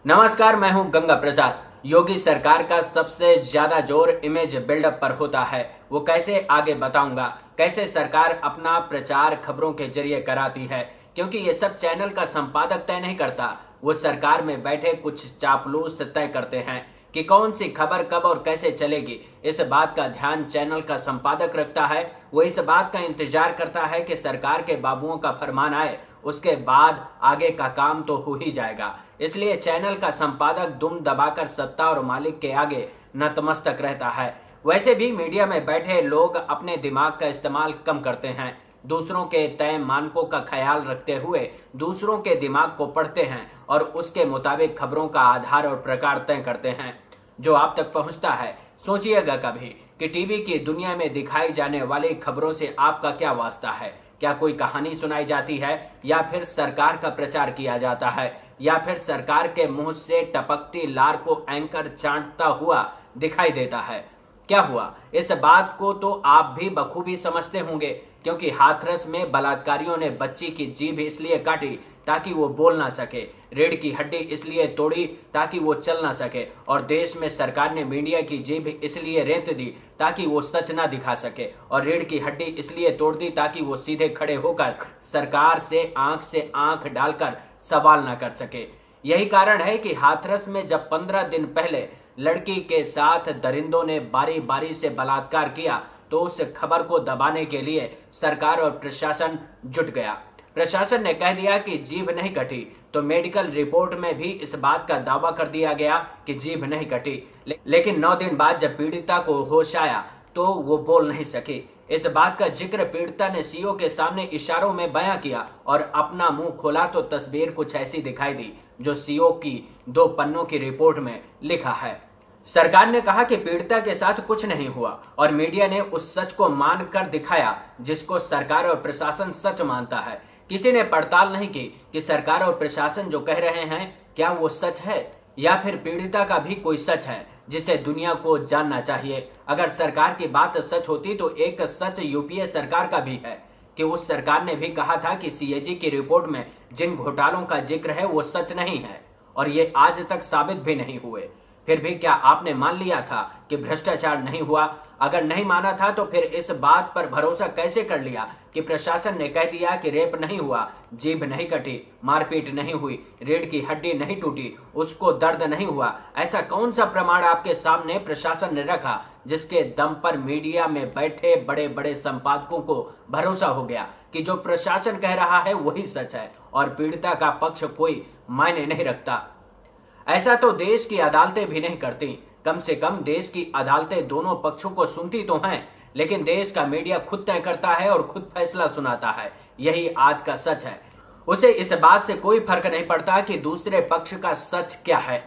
नमस्कार, मैं हूं गंगा प्रसाद। योगी सरकार का सबसे ज्यादा जोर इमेज बिल्डअप पर होता है। वो कैसे, आगे बताऊंगा। कैसे सरकार अपना प्रचार खबरों के जरिए कराती है, क्योंकि ये सब चैनल का संपादक तय नहीं करता। वो सरकार में बैठे कुछ चापलूस तय करते हैं कि कौन सी खबर कब और कैसे चलेगी। इस बात का ध्यान चैनल का संपादक रखता है। वो इस बात का इंतजार करता है कि सरकार के बाबुओं का फरमान आए, उसके बाद आगे का काम तो हो ही जाएगा। इसलिए चैनल का संपादक दुम दबाकर सत्ता और मालिक के आगे नतमस्तक रहता है। वैसे भी मीडिया में बैठे लोग अपने दिमाग का इस्तेमाल कम करते हैं। दूसरों के तय मानकों का ख्याल रखते हुए दूसरों के दिमाग को पढ़ते हैं और उसके मुताबिक खबरों का आधार और प्रकार तय करते हैं जो आप तक पहुंचता है। सोचिएगा कभी कि टीवी की दुनिया में दिखाई जाने वाली खबरों से आपका क्या वास्ता है। क्या कोई कहानी सुनाई जाती है, या फिर सरकार का प्रचार किया जाता है, या फिर सरकार के मुंह से टपकती लार को एंकर चाटता हुआ दिखाई देता है। क्या हुआ, इस बात को तो आप भी बखूबी समझते होंगे, क्योंकि हाथरस में बलात्कारियों ने बच्ची की जीभ इसलिए काटी ताकि वो बोल ना सके, रीढ़ की हड्डी इसलिए तोड़ी ताकि वो चल ना सके, और देश में सरकार ने मीडिया की जीभ इसलिए रेत दी ताकि वो सच ना दिखा सके, और रीढ़ की हड्डी इसलिए तोड़ दी ताकि वो सीधे खड़े होकर सरकार से आंख डालकर सवाल ना कर सके। यही कारण है कि हाथरस में जब 15 दिन पहले लड़की के साथ दरिंदों ने बारी बारी से बलात्कार किया, तो उस खबर को दबाने के लिए सरकार और प्रशासन जुट गया। प्रशासन ने कह दिया कि जीभ नहीं कटी, तो मेडिकल रिपोर्ट में भी इस बात का दावा कर दिया गया कि जीभ नहीं कटी। लेकिन 9 दिन बाद जब पीड़िता को होश आया तो वो बोल नहीं सकी। इस बात का जिक्र पीड़िता ने सीओ के सामने इशारों में बयां किया और अपना मुंह खोला तो तस्वीर कुछ ऐसी दिखाई दी जो सीओ की 2 पन्नों की रिपोर्ट में लिखा है। सरकार ने कहा कि पीड़िता के साथ कुछ नहीं हुआ, और मीडिया ने उस सच को मानकर दिखाया जिसको सरकार और प्रशासन सच मानता है। किसी ने पड़ताल नहीं की कि सरकार और प्रशासन जो कह रहे हैं क्या वो सच है, या फिर पीड़िता का भी कोई सच है जिसे दुनिया को जानना चाहिए। अगर सरकार की बात सच होती तो एक सच यूपीए सरकार का भी है कि उस सरकार ने भी कहा था कि सीएजी की रिपोर्ट में जिन घोटालों का जिक्र है वो सच नहीं है, और ये आज तक साबित भी नहीं हुए। फिर भी क्या आपने मान लिया था कि भ्रष्टाचार नहीं हुआ? अगर नहीं माना था तो फिर इस बात पर भरोसा कैसे कर लिया कि प्रशासन ने कह दिया कि रेप नहीं हुआ, जीभ नहीं कटी, मारपीट नहीं हुई, रीढ़ की हड्डी नहीं टूटी, उसको दर्द नहीं हुआ? ऐसा कौन सा प्रमाण आपके सामने प्रशासन ने रखा जिसके दम पर मीडिया में बैठे बड़े बड़े संपादकों को भरोसा हो गया कि जो प्रशासन कह रहा है वही सच है और पीड़िता का पक्ष कोई मायने नहीं रखता? ऐसा तो देश की अदालतें भी नहीं करती। कम से कम देश की अदालतें दोनों पक्षों को सुनती तो हैं, लेकिन देश का मीडिया खुद तय करता है और खुद फैसला सुनाता है। यही आज का सच है। उसे इस बात से कोई फर्क नहीं पड़ता कि दूसरे पक्ष का सच क्या है,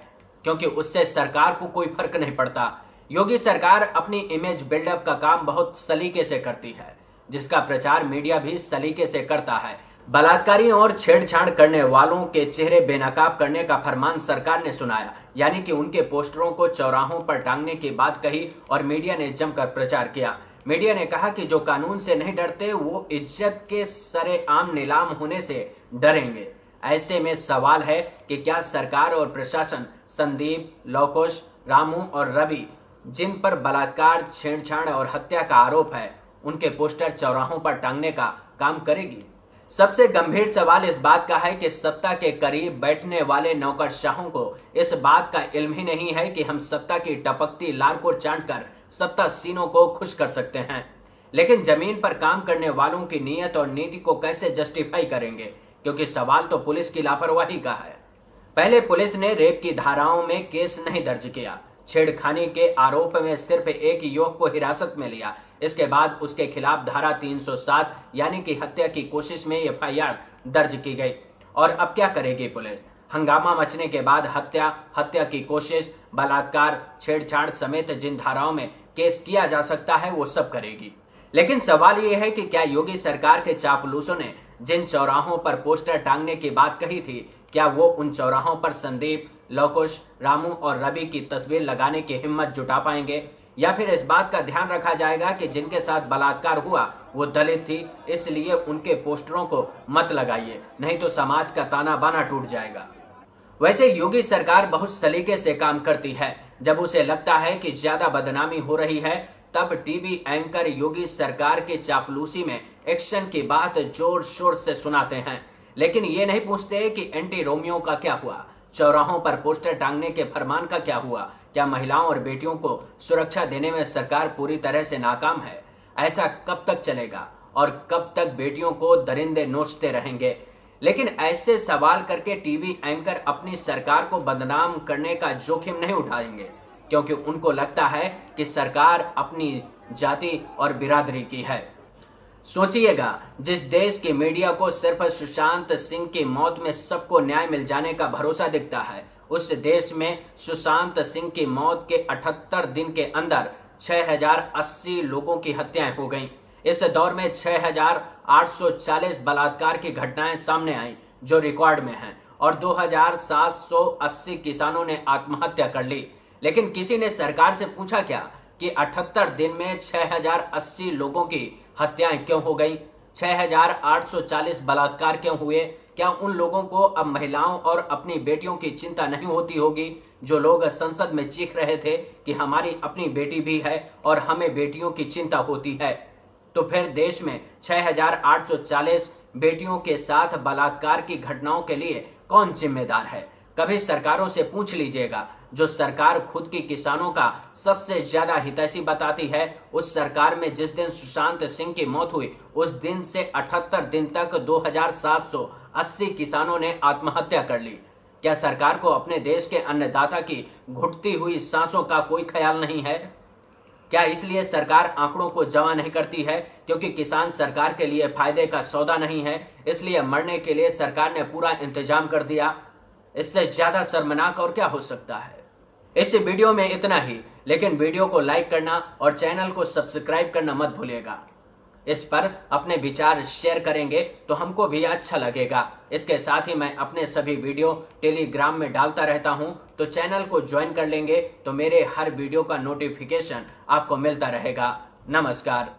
क्योंकि उससे सरकार को कोई फर्क नहीं पड़ता। योगी सरकार अपनी इमेज बिल्डअप का काम बहुत सलीके से करती है, जिसका प्रचार मीडिया भी सलीके से करता है। बलात्कारियों और छेड़छाड़ करने वालों के चेहरे बेनकाब करने का फरमान सरकार ने सुनाया, यानी कि उनके पोस्टरों को चौराहों पर टांगने की बात कही और मीडिया ने जमकर प्रचार किया। मीडिया ने कहा कि जो कानून से नहीं डरते वो इज्जत के सरेआम नीलाम होने से डरेंगे। ऐसे में सवाल है कि क्या सरकार और प्रशासन संदीप, लवकुश, रामू और रवि, जिन पर बलात्कार, छेड़छाड़ और हत्या का आरोप है, उनके पोस्टर चौराहों पर टांगने का काम करेगी? सबसे गंभीर सवाल इस बात का है कि सत्ता के करीब बैठने वाले नौकरशाहों को इस बात का इल्म ही नहीं है कि हम सत्ता की टपकती लार को चाटकर सत्ता सीनों को खुश कर सकते हैं, लेकिन जमीन पर काम करने वालों की नीयत और नीति को कैसे जस्टिफाई करेंगे? क्योंकि सवाल तो पुलिस की लापरवाही का है। पहले पुलिस ने रेप की धाराओं में केस नहीं दर्ज किया, छेड़खानी के आरोप में सिर्फ एक युवक को हिरासत में लिया। इसके बाद उसके खिलाफ धारा 307 यानी कि हत्या की कोशिश में एफआईआर दर्ज की गई। और अब क्या करेगी पुलिस? हंगामा मचने के बाद हत्या की कोशिश, बलात्कार, छेड़छाड़ समेत जिन धाराओं में केस किया जा सकता है वो सब करेगी। लेकिन सवाल ये है कि क्या योगी सरकार के चापलूसों ने जिन चौराहों पर पोस्टर टांगने की बात कही थी, क्या वो उन चौराहों पर संदीप, लवकुश, रामू और रवि की तस्वीर लगाने की हिम्मत जुटा पाएंगे? या फिर इस बात का ध्यान रखा जाएगा कि जिनके साथ बलात्कार हुआ वो दलित थी, इसलिए उनके पोस्टरों को मत लगाइए, नहीं तो समाज का ताना बाना टूट जाएगा। वैसे योगी सरकार बहुत सलीके से काम करती है। जब उसे लगता है कि ज्यादा बदनामी हो रही है, तब टीवी एंकर योगी सरकार के चापलूसी में एक्शन की बात जोर शोर से सुनाते हैं, लेकिन ये नहीं पूछते कि एंटी रोमियो का क्या हुआ, चौराहों पर पोस्टर टांगने के फरमान का क्या हुआ, क्या महिलाओं और बेटियों को सुरक्षा देने में सरकार पूरी तरह से नाकाम है। ऐसा कब तक चलेगा और कब तक बेटियों को दरिंदे नोचते रहेंगे। लेकिन ऐसे सवाल करके टीवी एंकर अपनी सरकार को बदनाम करने का जोखिम नहीं उठाएंगे, क्योंकि उनको लगता है कि सरकार अपनी जाति और बिरादरी की है। सोचिएगा, जिस देश की मीडिया को सिर्फ सुशांत सिंह की मौत में सबको न्याय मिल जाने का भरोसा दिखता है, उस देश में सुशांत सिंह की मौत के 78 दिन के अंदर 6080 लोगों की हत्याएं हो गईं। इस दौर में 6840 बलात्कार की घटनाएं सामने आईं, जो रिकॉर्ड में हैं, और 2780 किसानों ने आत्महत्या कर ली। लेकिन किसी ने सरकार से पूछा क्या कि 78 दिन में 6080 लोगों की हत्याएं क्यों हो गई, 6840 बलात्कार क्यों हुए? क्या उन लोगों को अब महिलाओं और अपनी बेटियों की चिंता नहीं होती होगी, जो लोग संसद में चीख रहे थे कि हमारी अपनी बेटी भी है और हमें बेटियों की चिंता होती है? तो फिर देश में 6840 बेटियों के साथ बलात्कार की घटनाओं के लिए कौन जिम्मेदार है? कभी सरकारों से पूछ लीजिएगा। जो सरकार खुद की किसानों का सबसे ज्यादा हितैषी बताती है, उस सरकार में जिस दिन सुशांत सिंह की मौत हुई, उस दिन से 78 दिन तक 2780 किसानों ने आत्महत्या कर ली। क्या सरकार को अपने देश के अन्नदाता की घुटती हुई सांसों का कोई ख्याल नहीं है? क्या इसलिए सरकार आंकड़ों को जमा नहीं करती है क्योंकि किसान सरकार के लिए फायदे का सौदा नहीं है, इसलिए मरने के लिए सरकार ने पूरा इंतजाम कर दिया? इससे ज्यादा शर्मनाक और क्या हो सकता है। इस वीडियो में इतना ही, लेकिन वीडियो को लाइक करना और चैनल को सब्सक्राइब करना मत भूलिएगा। इस पर अपने विचार शेयर करेंगे तो हमको भी अच्छा लगेगा। इसके साथ ही मैं अपने सभी वीडियो टेलीग्राम में डालता रहता हूं, तो चैनल को ज्वाइन कर लेंगे तो मेरे हर वीडियो का नोटिफिकेशन आपको मिलता रहेगा। नमस्कार।